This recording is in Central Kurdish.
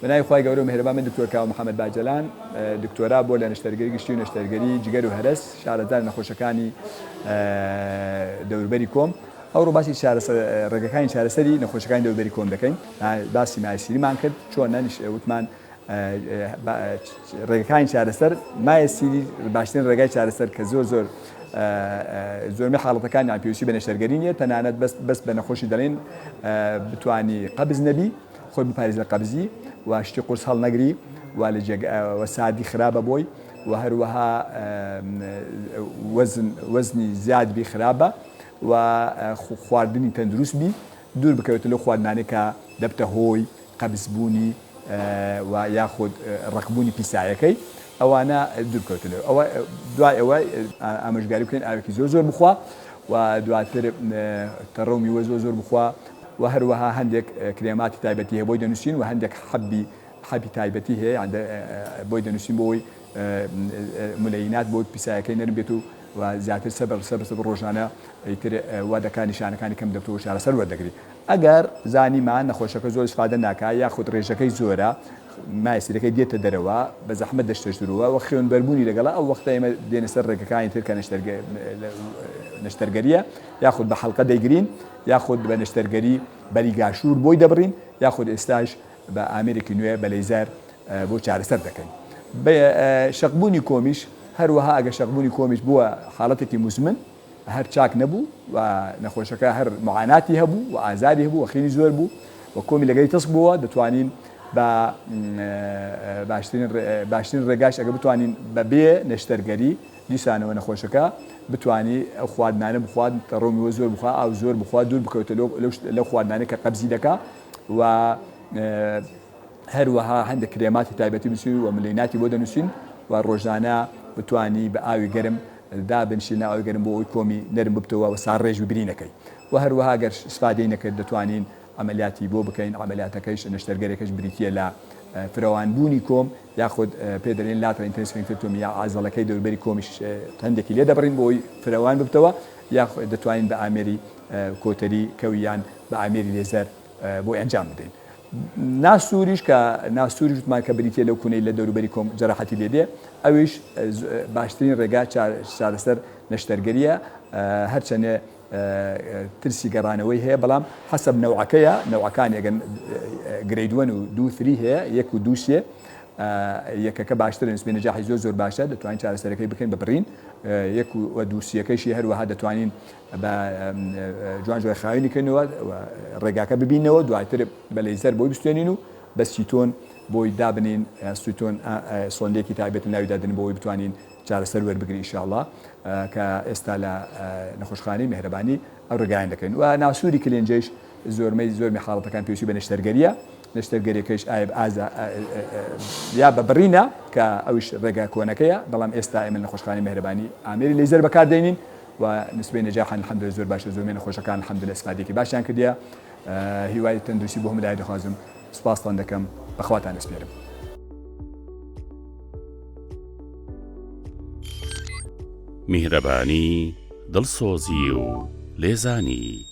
بنای خوای گەورە مهرەبان من دکتۆر کاوە محەممەد باجەلان دکتۆرا بۆ لە نەشتەرگەری گشتی و نەشتەرگەری جگەر و هەرس شارەزار نەخۆشەکانی دەوروبەری کۆم ئەوڕۆ باسی ڕێگەکانی چارەسەری نەخۆشەکانی دەوروبەری کۆم دەکەین باسی مایەسیریمان کرد چۆن وتمان ڕێگەکانی چارەسەر مایەسیری باشترین ڕێگای چارەسەر کە زۆرمی حاڵەتەکانی پێویستی بە نەشتەرگەری نیە تەنانەت بەس بە نەخۆشی دەڵێن بتوانی قەبز نەبی خۆی بپارێز لە قەبزی و شتی قورس هەڵنەگری و سادی خراپە بۆی و هەروەها وەزنی زیاد بی خراپە و خواردنی تەندروست بی دوور بکەوێتە لەو خواردنانەی کە دەبتە هۆی قەبزبوونی و یاخود ڕقبوونی پیسایەکەی ئەوانە دوور بکەوتە لێ ئەوە دوای ئەوە ئامۆژگاری بکەین ئاوێکی زۆر بخوا و دواتر تەڕەومی وە زۆر بخوا و هەروەها هەندێک کرێماتی تایبەتی هەیە بۆی دەنووسین و هەندێک حەبی تایبەتی هەیە بۆی دەنووسین بۆی مولەیینات بۆ پیسایەکەی نەرم بێت و زیاتر سەبەر ڕۆژانە ئیتر وا دەکات نیشانەکانی کەم دەبتەوە چارەسەر وەردەگری ئەگەر زانیمان نەخۆشەکە زۆر استفادە ناکات یاخود ڕێژەکەی زۆرە مایەسیرەکەی دێتە دەرەوە بە زەحمەت دەشتەشترەوە و خوێنبەربوونی لەگەڵا ئەو وەختە ئێمە دێنە سەر ڕێگەکانی تر کە نەشتەرگەریە یاخود بە حەڵقە دەیگرین یاخود بە نەشتەرگەری بەری گاشور بۆی دەبڕین یاخود ئێستاش بە ئامێرێکی نوێ بە لەیزەر بۆ چارەسەر دەکەین شەقبوونی کۆمیش هەروەها ئەگە شەقبوونی کۆمیش بووە حاڵەتێکی موزمن هەر چاک نەبوو و نەخۆشەکە هەر معاناتی هەبوو و ئازاری هەبوو و خێنی زۆر بوو و کۆمی لەگەڵی تەس بووە دەتوانین بە باشترین ڕێگاش ئەگە بتوانین بەبێ نەشتەرگەری دیسانەوە نەخۆشەکە بتوانی ئەو خواردنانە بخوات ڕۆمی وە زۆر بخوا ئاو زۆر بخوا دوور بکەوتە لەو خواردنانە کە قەبزی دەکا و هەروەها هەندێک کرێماتی تایبەتی بنووسین و ملەییناتی بۆ دەنووسین و ڕۆژانە بتوانی بە ئاوی گەرم دابنشین ئاوی گەرم بۆ ئەوی کۆمی نەرم ببتەوە و ساڕێژ ببرینەکەی و هەروەها گەر ئیسفادەی نەکرد دەتوانین عملیاتی بۆ بکەین عملیاتەکەش نەشتەرگەرێکەش بریتیە لە فراوانبوونی کۆم یاخود پێ دەڵێن لاترال ئینتەنسیڤ یا عازەڵەکەی دەوروبەری کۆمیش هەندێکی لێ دەبڕین بۆی فراوان ببتەوە یاخود دەتوانین بە ئامێری کۆتەری کەویان بە ئامێری لێزەر بۆی ئەنجام بدەین. ناسووریش کە ناسووری وتمان کە بریتیە لەو کونەی لە دەوروبەری کۆم جەراحەتی لێدێ ئەویش باشترین ڕێگا چارەسەر نەشتەرگەریە هەرچەنێ ترسی گەڕانەوەی هەیە بەڵام حەسەب نەوعەکەیە نەوعەکان ئەگەن گرەیدوەن و 2-3 هەیە 1 و 2 یەکەکە باشترە نسبەی نەجاحی زۆر باشە دەتوانین چارەسەرەکەی بکەین بەبڕین 1 و 2-3ەکەیشی هەروەها دەتوانین بە جوانجۆی خاوێنیکەنەوە ڕێگاکە ببینەوە دواتر بە لەیزەر بۆی بستێنین و بە سیتۆن بۆی دابنین سوتۆن سۆندێکی تایبەت ناوی دادن بۆی بتوانین چارەسەر وەربگرین ئینشاءالله کە ئێستا لە نەخۆشخانەی میهرەبانی ئەو ڕێگایان دەکەین و ناسووری کلێنجەش زۆرمی حاڵەتەکان پێویستی بە نەشتەرگەریە نەشتەرگەریەکەش یا بە بڕینە کە ئەوش ڕێگا کۆنەکەیە بەڵام ئێستا ئێمە نەخۆشخانەی میهرەبانی ئامێری لەیزەر بەکاردێنین و نسبەی نەجاحان الحەمدولillah زۆر باشە زۆربەی نەخۆشەکان الحەمدولillah ئیسفادەیەکی باشیان کردیە هیوای تەندروستی بۆ هەموو دەخوازم سوپاستان دەکەم بەخواتان ئەسپێرم. میهرەبانی دڵسۆزی و لێزانی